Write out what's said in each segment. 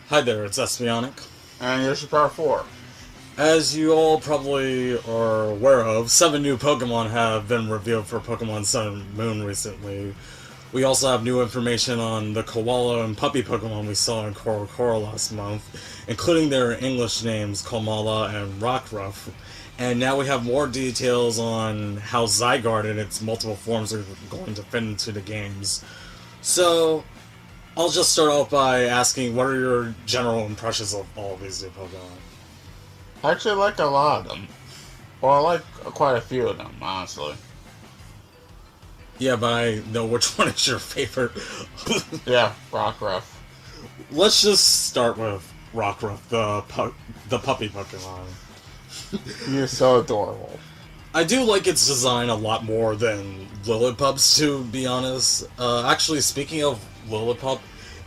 Hi there, it's Espionic. And here's your Power 4. As you all probably are aware of, 7 new Pokemon have been revealed for Pokemon Sun and Moon recently. We also have new information on the Koala and Puppy Pokemon we saw in CoroCoro last month, including their English names Kamala and Rockruff. And now we have more details on how Zygarde and its multiple forms are going to fit into the games. So, I'll just start off by asking, what are your general impressions of all of these new Pokemon? I actually like a lot of them. Well, I like quite a few of them, honestly. Yeah, but I know which one is your favorite. Yeah, Rockruff. Let's just start with Rockruff, the puppy Pokemon. He is so adorable. I do like its design a lot more than Lillipup's, to be honest. Actually, speaking of Lillipup,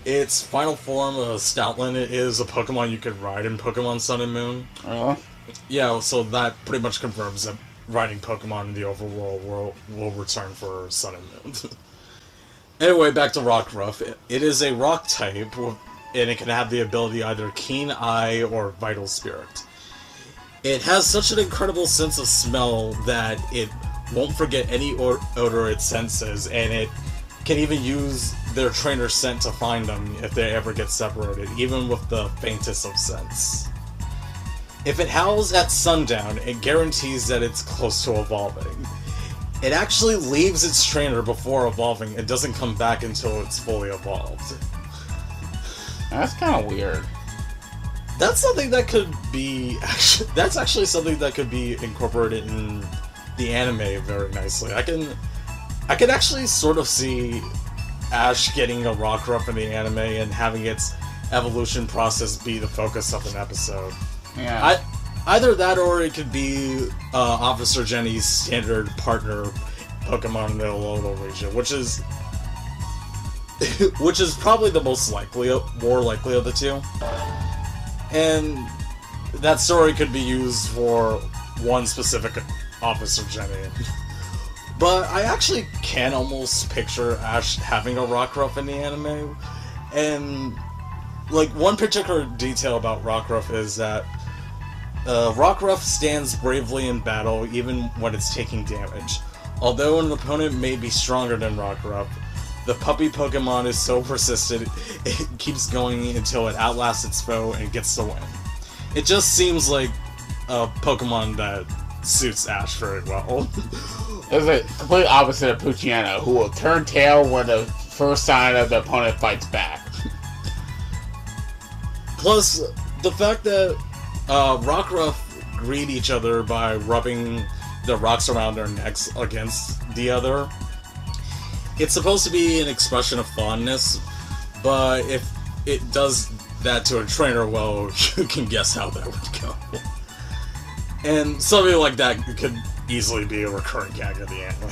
its final form, Stoutland, is a Pokemon you could ride in Pokemon Sun and Moon. Yeah, so that pretty much confirms that riding Pokemon in the overworld will return for Sun and Moon. Anyway, back to Rockruff. It is a rock type, and it can have the ability either Keen Eye or Vital Spirit. It has such an incredible sense of smell that it won't forget any odor it senses, and it can even use their trainer's scent to find them if they ever get separated, even with the faintest of scents. If it howls at sundown, it guarantees that it's close to evolving. It actually leaves its trainer before evolving and doesn't come back until it's fully evolved. That's kind of weird. That's something that could be... That's actually something that could be incorporated in the anime very nicely. I can actually sort of see Ash getting a Rockruff in the anime and having its evolution process be the focus of an episode. Yeah. Either that, or it could be Officer Jenny's standard partner Pokemon in the Alola region, which is probably the more likely of the two. And that story could be used for one specific Officer Jenny. But I actually can almost picture Ash having a Rockruff in the anime. And, like, one particular detail about Rockruff is that Rockruff stands bravely in battle even when it's taking damage. Although an opponent may be stronger than Rockruff, the puppy Pokemon is so persistent, it keeps going until it outlasts its foe and gets the win. It just seems like a Pokemon that suits Ash very well. It's a complete opposite of Poochyena, who will turn tail when the first sign of the opponent fights back. Plus, the fact that Rockruff greet each other by rubbing the rocks around their necks against the other. It's supposed to be an expression of fondness, but if it does that to a trainer, well, you can guess how that would go. And something like that could easily be a recurring gag of the anime.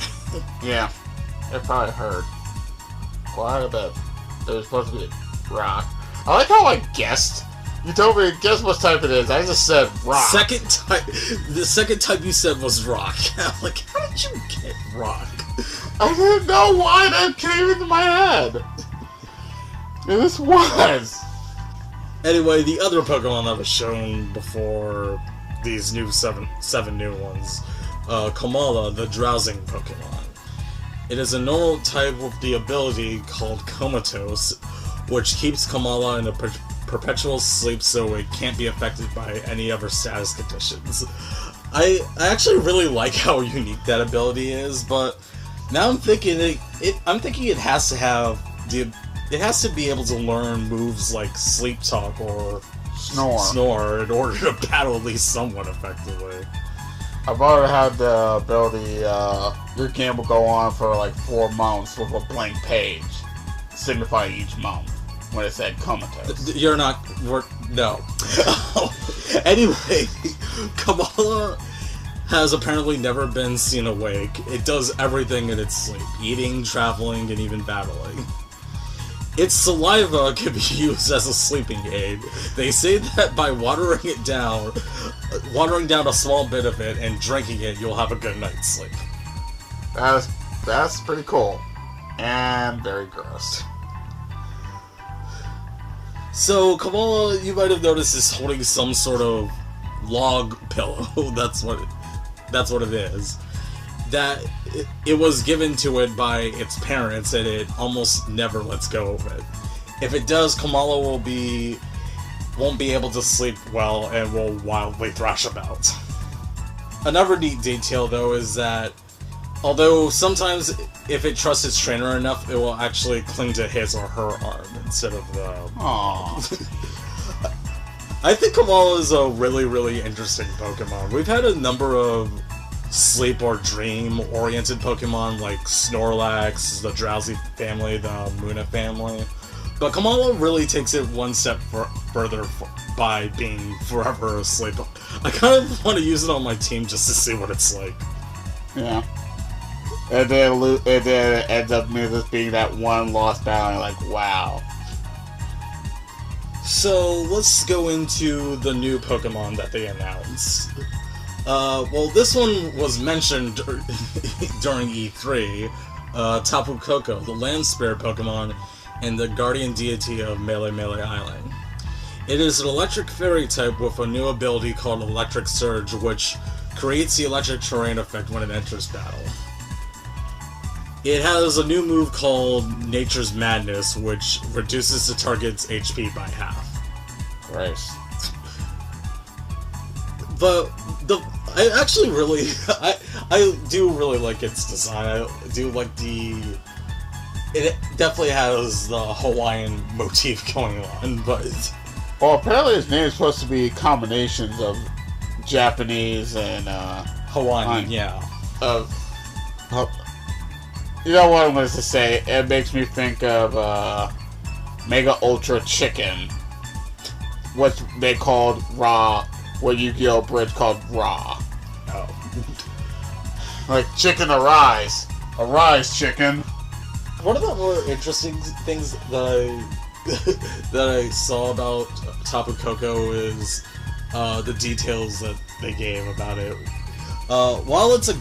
Yeah, it probably hurt. Quite a bit. There's supposed to be a rock. I like how I guessed. You told me, guess what type it is. I just said rock. The second type you said was rock. I'm like, how did you get rock? I didn't know why that came into my head. And this was. Anyway, the other Pokemon that was shown before these new seven new ones, Kamala, the drowsing Pokemon. It is a normal type with the ability called Comatose, which keeps Kamala in a perpetual sleep so it can't be affected by any other status conditions. I actually really like how unique that ability is, but now I'm thinking it has to have it has to be able to learn moves like Sleep Talk or Snore in order to battle at least somewhat effectively. I've already had the ability, your game will go on for like 4 months with a blank page, signifying each month, when it said comatose. No. Anyway, Kamala has apparently never been seen awake. It does everything in its sleep, eating, traveling, and even battling. Its saliva can be used as a sleeping aid. They say that by watering down a small bit of it and drinking it, you'll have a good night's sleep. That's pretty cool. And very gross. So Kamala, you might have noticed, is holding some sort of log pillow. That's what it is. That it was given to it by its parents, and it almost never lets go of it. If it does, Kamala won't be able to sleep well and will wildly thrash about. Another neat detail, though, is that although sometimes if it trusts its trainer enough, it will actually cling to his or her arm instead of the... Aww. I think Kamala is a really, really interesting Pokemon. We've had a number of sleep or dream-oriented Pokemon like Snorlax, the Drowsy family, the Muna family. But Kamala really takes it one step further by being forever asleep. I kind of want to use it on my team just to see what it's like. Yeah. And then it ends up just being that one lost battle, and like, wow. So, let's go into the new Pokemon that they announced. Well, this one was mentioned during E3. Tapu Koko, the land spirit Pokemon, and the guardian deity of Melee Island. It is an electric fairy type with a new ability called Electric Surge, which creates the electric terrain effect when it enters battle. It has a new move called Nature's Madness, which reduces the target's HP by half. Christ. I actually really... I do really like its design. I do like it definitely has the Hawaiian motif going on, but... Well, apparently his name is supposed to be combinations of Japanese and, Hawaiian, yeah. You know what I'm going to say? It makes me think of, Mega Ultra Chicken. What they called Raw, what Yu-Gi-Oh! Bridge called Raw. Oh. Like, chicken arise. Arise, chicken. One of the more interesting things that I saw about Tapu Koko is the details that they gave about it. While it's a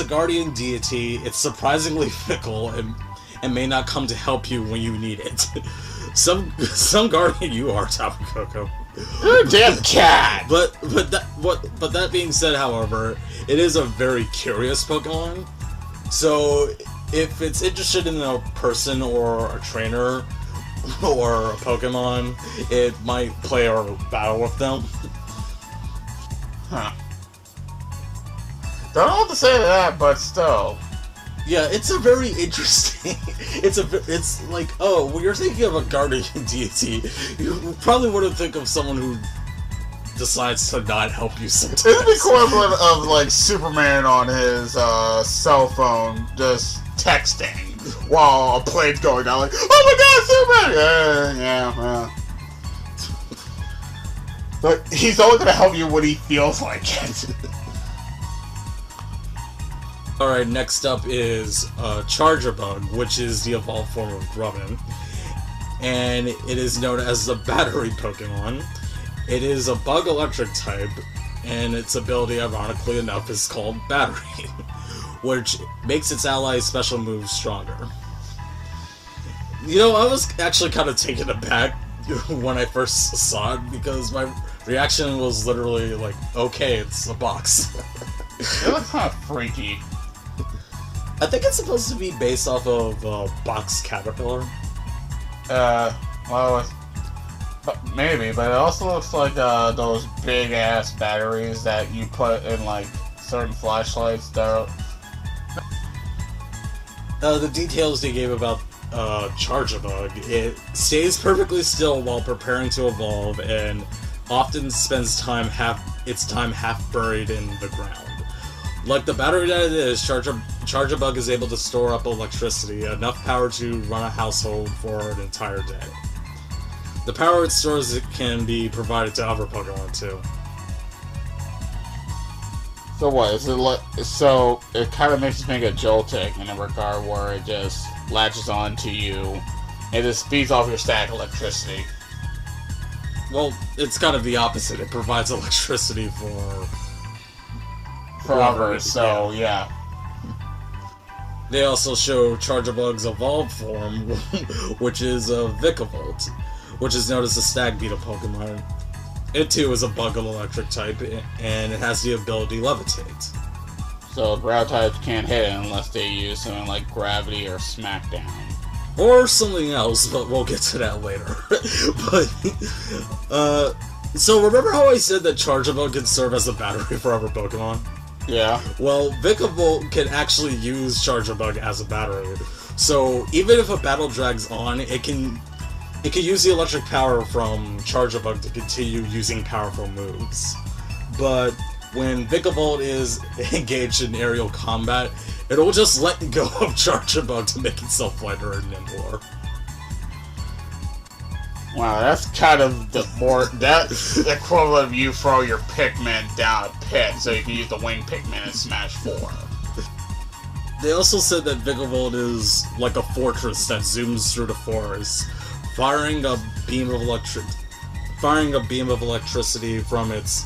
guardian deity, it's surprisingly fickle and may not come to help you when you need it. Some guardian you are, Tapu Koko. You're a damn cat. But that being said, however, it is a very curious Pokemon. So if it's interested in a person or a trainer or a Pokemon, it might play or battle with them. Huh. Don't know what to say to that, but still. Yeah, it's a very interesting... It's like, oh, when you're thinking of a guardian deity, you probably wouldn't think of someone who decides to not help you sometimes. It's the equivalent of, like, Superman on his cell phone just texting while a plane's going down, like, oh my god, Superman! Yeah. But he's only gonna help you when he feels like it. Alright, next up is Charjabug, which is the evolved form of Grubbin. And it is known as the Battery Pokemon. It is a bug electric type, and its ability, ironically enough, is called Battery, which makes its allies' special moves stronger. You know, I was actually kind of taken aback when I first saw it, because my reaction was literally like, okay, it's a box. It looks kind of freaky. I think it's supposed to be based off of Box Caterpillar. Well, maybe, but it also looks like those big-ass batteries that you put in, like, certain flashlights that are... The details they gave about Charjabug, it stays perfectly still while preparing to evolve, and often spends its time half buried in the ground. Like the battery that it is, Charjabug is able to store up electricity, enough power to run a household for an entire day. The power it stores can be provided to other Pokemon too. So what, is it like, so it kind of makes you think of Joltik in a regard where it just latches on to you, and just feeds off your static electricity. Well, it's kind of the opposite. It provides electricity for others, so yeah. They also show Charjabug's evolved form, which is a Vikavolt, which is known as the Stag Beetle Pokemon. It too is a bug electric type, and it has the ability Levitate. So ground types can't hit it unless they use something like Gravity or Smackdown. Or something else, but we'll get to that later. So remember how I said that Charjabug can serve as a battery for other Pokemon? Yeah. Well, Vikavolt can actually use Charjabug as a battery. So even if a battle drags on, it can use the electric power from Charjabug to continue using powerful moves. But when Vikavolt is engaged in aerial combat, it'll just let go of Charjabug to make itself lighter and nimbler. Wow, that's kind of that's the equivalent of you throw your Pikmin down a pit so you can use the wing Pikmin and smash 4. They also said that Vikavolt is like a fortress that zooms through the forest, firing a beam of electricity from its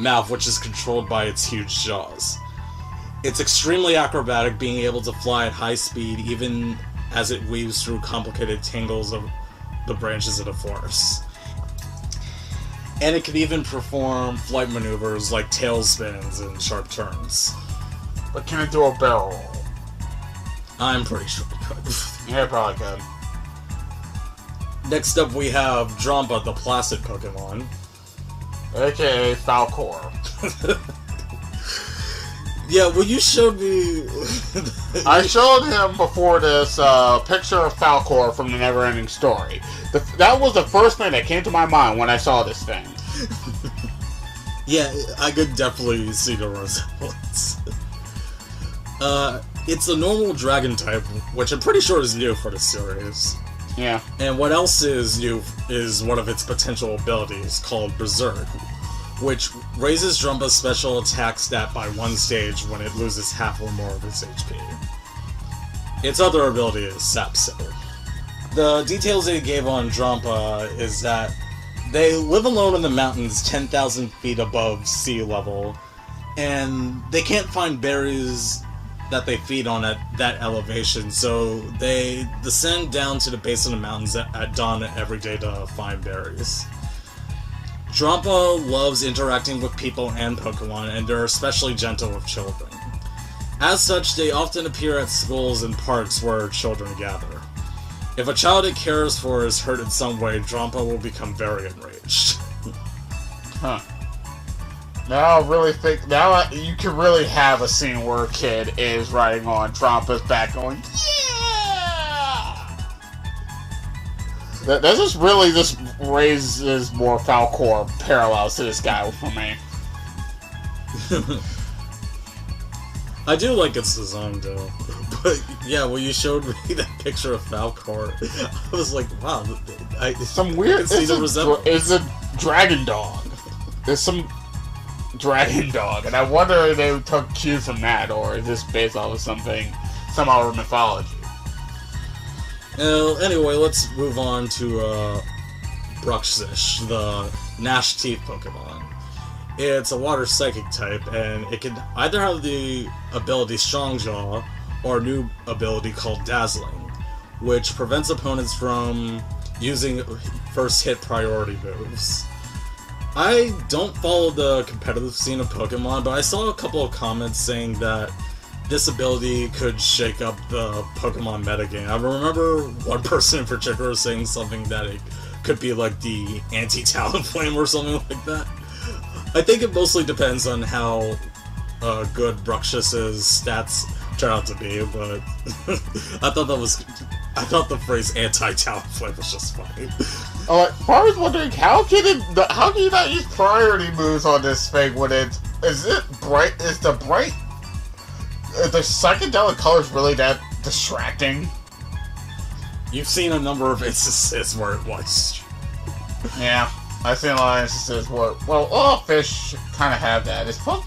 mouth, which is controlled by its huge jaws. It's extremely acrobatic, being able to fly at high speed even as it weaves through complicated tangles of the branches of the forest. And it can even perform flight maneuvers like tail spins and sharp turns. But can it do a barrel roll? I'm pretty sure it could. Yeah, it probably could. Next up we have Drampa, the Placid Pokemon. AKA Falkor. Yeah, well, you showed me... I showed him before this picture of Falkor from the Neverending Story. That was the first thing that came to my mind when I saw this thing. Yeah, I could definitely see the resemblance. It's a normal dragon type, which I'm pretty sure is new for the series. Yeah. And what else is new is one of its potential abilities, called Berserk, which raises Drumpa's special attack stat by 1 stage when it loses half or more of its HP. Its other ability is Sapso. The details they gave on Drampa is that they live alone in the mountains 10,000 feet above sea level, and they can't find berries that they feed on at that elevation, so they descend down to the base of the mountains at dawn every day to find berries. Drampa loves interacting with people and Pokemon, and they're especially gentle with children. As such, they often appear at schools and parks where children gather. If a child it cares for is hurt in some way, Drampa will become very enraged. Huh. Now you can really have a scene where a kid is riding on Drampa's back going, yeah! That just raises more Falkor parallels to this guy for me. I do like its design, though. But, yeah, when you showed me that picture of Falkor, I was like, wow, some weird... It's a dragon dog. There's some dragon dog, and I wonder if they took cues from that, or is this based off of some other mythology? Anyway, let's move on to Bruxish, the Gnash Teeth Pokemon. It's a water psychic type, and it can either have the ability Strong Jaw, or a new ability called Dazzling, which prevents opponents from using first hit priority moves. I don't follow the competitive scene of Pokemon, but I saw a couple of comments saying that this ability could shake up the Pokemon metagame. I remember one person in particular saying something that it could be like the anti-Talonflame or something like that. I think it mostly depends on how good Bruxish's stats turn out to be, but I thought the phrase anti-Talonflame was just funny. I was wondering, how can you not use priority moves on this thing when the psychedelic colors really that distracting? You've seen a number of instances where it was. Yeah, I've seen a lot of instances where, well, all fish kind of have that. It's kind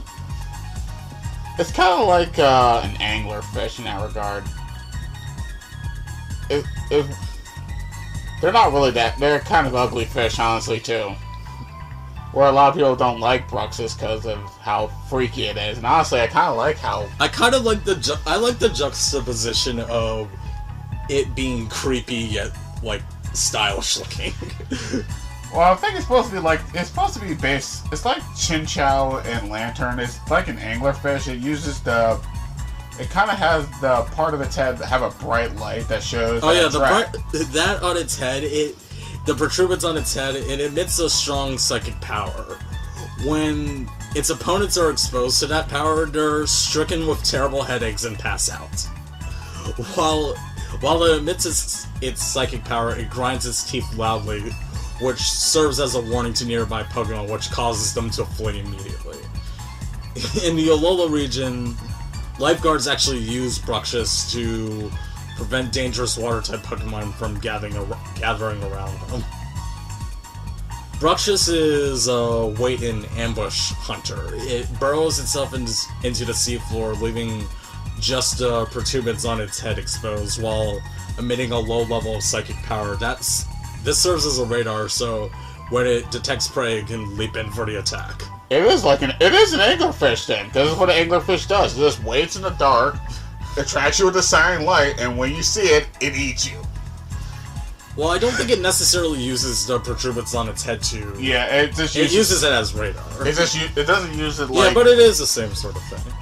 of like an angler fish in that regard. They're not really that. They're kind of ugly fish, honestly, too. Where a lot of people don't like Bruxus because of how freaky it is. And honestly, I kind of like the juxtaposition of it being creepy yet, like, stylish looking. Well, I think it's supposed to be based. It's like Chinchou and Lantern. It's like an anglerfish. It uses it kind of has the part of its head that have a bright light that shows. Oh yeah, that on its head, the protuberance on its head, it emits a strong psychic power. When its opponents are exposed to that power, they're stricken with terrible headaches and pass out. While it emits its psychic power, it grinds its teeth loudly, which serves as a warning to nearby Pokemon, which causes them to flee immediately. In the Alola region, lifeguards actually use Bruxish to prevent dangerous water-type Pokemon from gathering around them. Bruxish is a wait and ambush hunter. It burrows itself into the seafloor, leaving just protuberance on its head exposed while emitting a low level of psychic power. This serves as a radar, so when it detects prey, it can leap in for the attack. It is an anglerfish then. This is what an anglerfish does. It just waits in the dark, attracts you with a siren light, and when you see it, it eats you. Well, I don't think it necessarily uses the protuberance on its head to... Yeah, it uses it as radar. It doesn't use it like... Yeah, but it is the same sort of thing.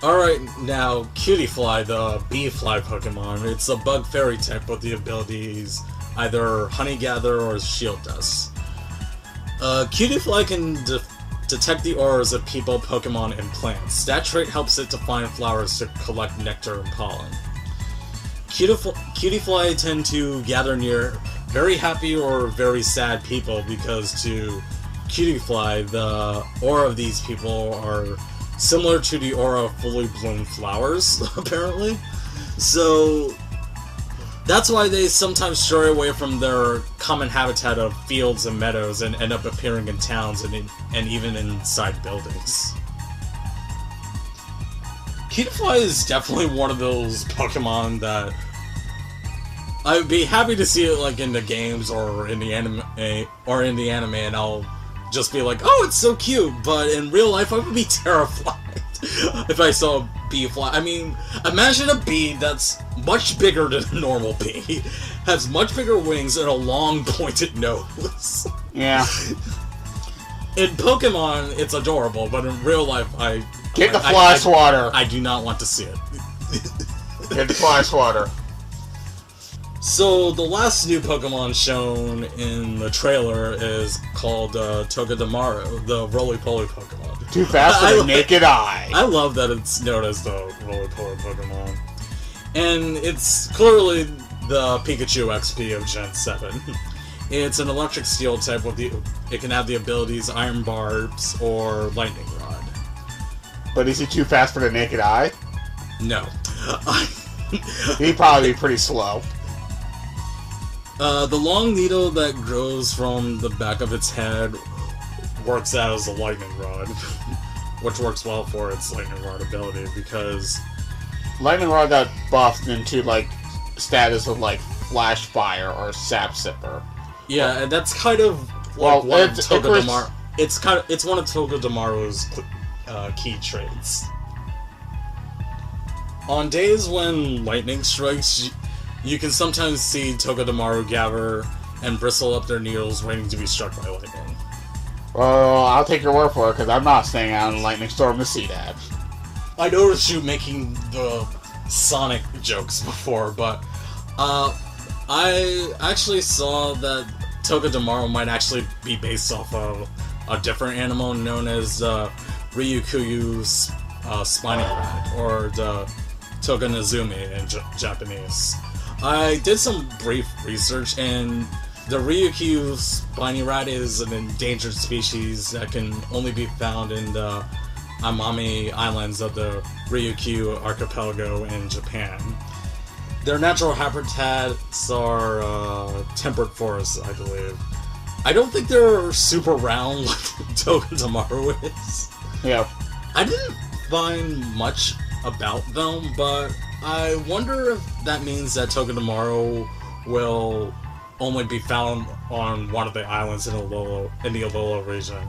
Alright, now, Cutie Fly, the bee fly Pokemon. It's a bug fairy type with the abilities either Honey Gather or Shield Dust. Cutie Fly can detect the auras of people, Pokemon, and plants. That trait helps it to find flowers to collect nectar and pollen. Cutie Fly tend to gather near very happy or very sad people because to Cutie Fly, the aura of these people are similar to the aura of fully bloomed flowers, apparently. So that's why they sometimes stray away from their common habitat of fields and meadows and end up appearing in towns and even inside buildings. Cutie Fly is definitely one of those Pokemon that I would be happy to see it like in the games or in the anime, and I'll just be like, oh, it's so cute, but in real life I would be terrified if I saw a bee fly. I mean, imagine a bee that's much bigger than a normal bee, has much bigger wings and a long pointed nose. Yeah. In Pokemon, it's adorable, but in real life, Get the fly swatter! I do not want to see it. Get the fly swatter. So, the last new Pokemon shown in the trailer is called Toga Tomorrow, the roly-poly Pokemon. Too fast for the naked eye. I love that it's known as the roly-poly Pokemon. And it's clearly the Pikachu XP of Gen 7. It's an electric steel type with it can have the abilities Iron Barbs or Lightning Rod. But is he too fast for the naked eye? No. He'd probably be pretty slow. The long needle that grows from the back of its head works as a lightning rod, which works well for its lightning rod ability because Lightning Rod got buffed into like status of like Flash Fire or Sap Sipper. Yeah, and that's kind of like one of Toga Tomorrow. It's one of Toga Tomorrow's key traits. On days when lightning strikes, you can sometimes see Toga Tomorrow gather and bristle up their needles waiting to be struck by lightning. Well, I'll take your word for it, because I'm not staying out in a lightning storm to see that. I noticed you making the Sonic jokes before, but I actually saw that Toga Tomorrow might actually be based off of a different animal known as Ryukyu Spiny Rat, or the Toga Nezumi in Japanese. I did some brief research, and the Ryukyu Spiny Rat is an endangered species that can only be found in the Amami Islands of the Ryukyu Archipelago in Japan. Their natural habitats are temperate forests, I believe. I don't think they're super round like Toga Tomorrow is. Yeah. I didn't find much about them, but I wonder if that means that Toga Tomorrow will only be found on one of the islands in the Alola region.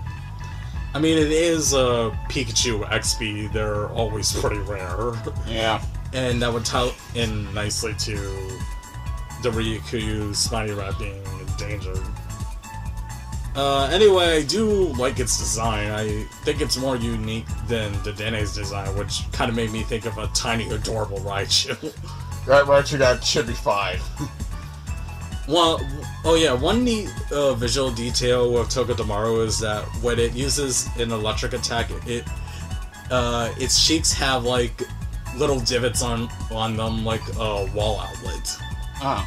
I mean, it is a Pikachu XP, they're always pretty rare. Yeah. And that would tie in nicely to the Ryukyu Spiny Rat being endangered. Anyway, I do like its design. I think it's more unique than Dedene's design, which kind of made me think of a tiny, adorable Raichu. Right, Raichu got should be 5. Well, oh yeah, one neat visual detail with Toga Tomorrow is that when it uses an electric attack, its cheeks have like little divots on them, like a wall outlet. Oh,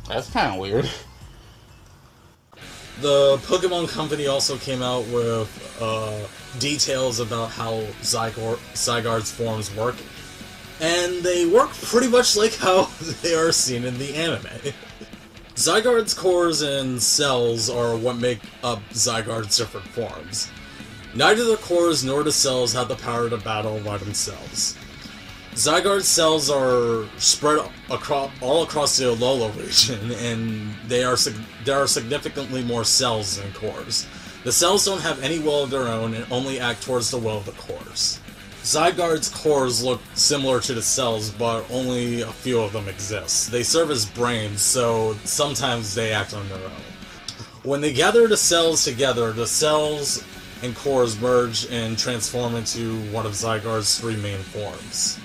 that's kind of weird. The Pokemon Company also came out with details about how Zygarde's forms work, and they work pretty much like how they are seen in the anime. Zygarde's cores and cells are what make up Zygarde's different forms. Neither the cores nor the cells have the power to battle by themselves. Zygarde's cells are spread all across the Alola region, and there are significantly more cells than cores. The cells don't have any will of their own and only act towards the will of the cores. Zygarde's cores look similar to the cells, but only a few of them exist. They serve as brains, so sometimes they act on their own. When they gather the cells together, the cells and cores merge and transform into one of Zygarde's 3 main forms.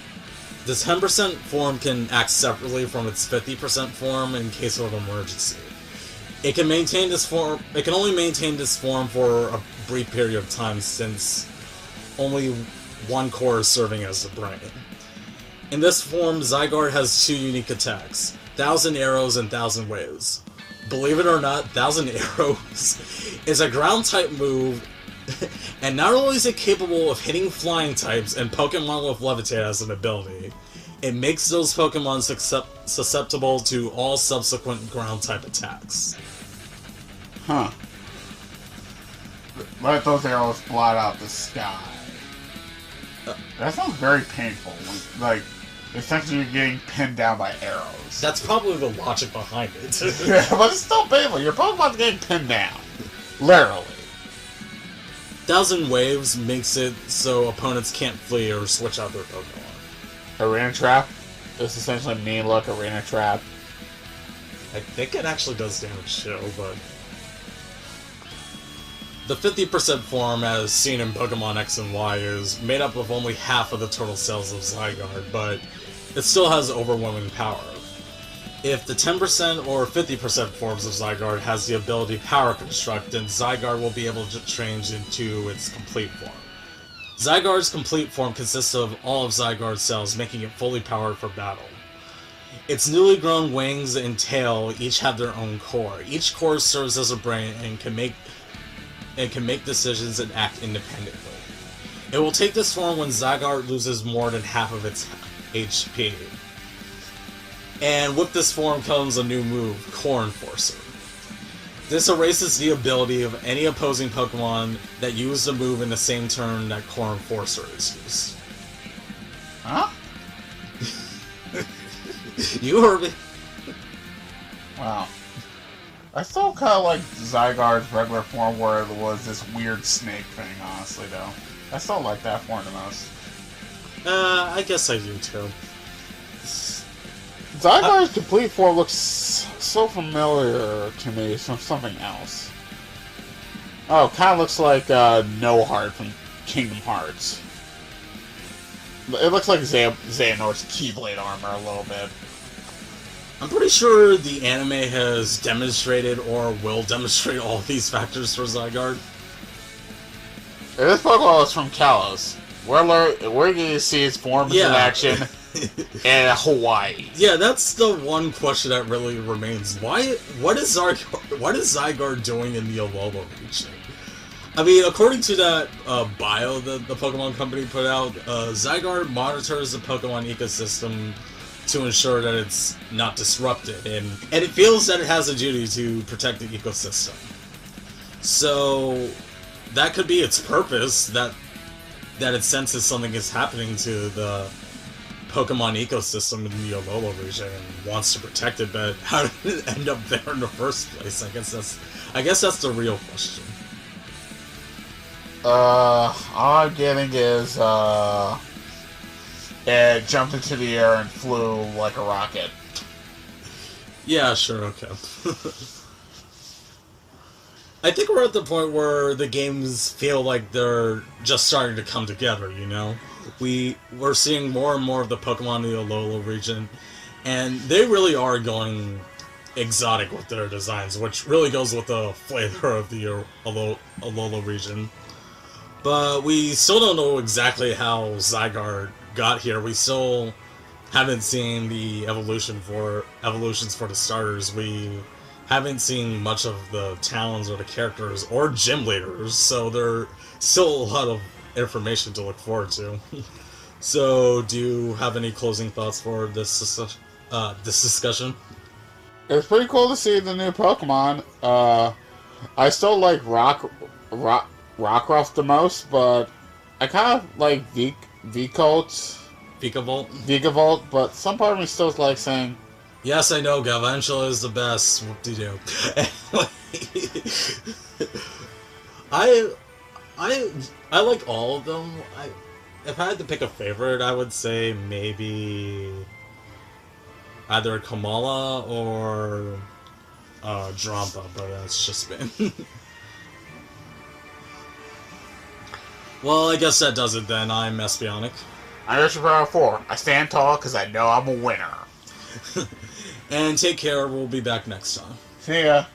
The 10% form can act separately from its 50% form in case of an emergency. It can only maintain this form for a brief period of time, since only one core is serving as the brain. In this form, Zygarde has 2 unique attacks: 1,000 Arrows and 1,000 Waves. Believe it or not, 1,000 Arrows is a ground-type move, and not only is it capable of hitting flying types and Pokemon with Levitate as an ability, it makes those Pokemon susceptible to all subsequent ground-type attacks. Huh. Let those arrows blot out the sky. That sounds very painful. Like, essentially you're getting pinned down by arrows. That's probably the logic behind it. Yeah, but it's still painful. Your Pokemon's getting pinned down. Literally. 1,000 Waves makes it so opponents can't flee or switch out their Pokemon. Arena Trap? It's essentially mean look Arena Trap. I think it actually does damage too, but... The 50% form, as seen in Pokemon X and Y, is made up of only half of the total cells of Zygarde, but it still has overwhelming power. If the 10% or 50% forms of Zygarde has the ability Power Construct, then Zygarde will be able to change into its complete form. Zygarde's complete form consists of all of Zygarde's cells, making it fully powered for battle. Its newly grown wings and tail each have their own core. Each core serves as a brain and can make decisions and act independently. It will take this form when Zygarde loses more than half of its HP. And with this form comes a new move, Core Enforcer. This erases the ability of any opposing Pokemon that use the move in the same turn that Core Enforcer is used. Huh? You heard me. Wow. I still kind of like Zygarde's regular form where it was this weird snake thing, honestly, though. I still like that form the most. I guess I do too. Zygarde's complete form looks so familiar to me from something else. Oh, kind of looks like No Heart from Kingdom Hearts. It looks like Xehanort's Keyblade armor a little bit. I'm pretty sure the anime has demonstrated or will demonstrate all these factors for Zygarde. This Pokemon is from Kalos. We're going to see its forms in action in Hawaii. Yeah, that's the one question that really remains. What is Zygarde doing in the Alola region? I mean, according to that bio that the Pokemon Company put out, Zygarde monitors the Pokemon ecosystem to ensure that it's not disrupted, and it feels that it has a duty to protect the ecosystem. So that could be its purpose, that it senses something is happening to the Pokemon ecosystem in the Alola region and wants to protect it, but how did it end up there in the first place? I guess that's the real question. All I'm getting is, It jumped into the air and flew like a rocket. Yeah, sure, okay. I think we're at the point where the games feel like they're just starting to come together, you know? We're seeing more and more of the Pokemon in the Alola region, and they really are going exotic with their designs, which really goes with the flavor of the Alola region. But we still don't know exactly how Zygarde got here. We still haven't seen the evolutions for the starters. We haven't seen much of the talents or the characters or gym leaders, so there's still a lot of information to look forward to. So, do you have any closing thoughts for this discussion? It's pretty cool to see the new Pokemon. I still like Rockruff the most, but I kind of like Vikavolt, but some part of me still like saying, yes, I know, Galvantula is the best. Whoop-de-doo. I like all of them. If I had to pick a favorite, I would say maybe either Kamala or Drampa, but that's just been. Well, I guess that does it then. I'm Espionic. I'm Yoshi 4. I stand tall because I know I'm a winner. And take care. We'll be back next time. See ya.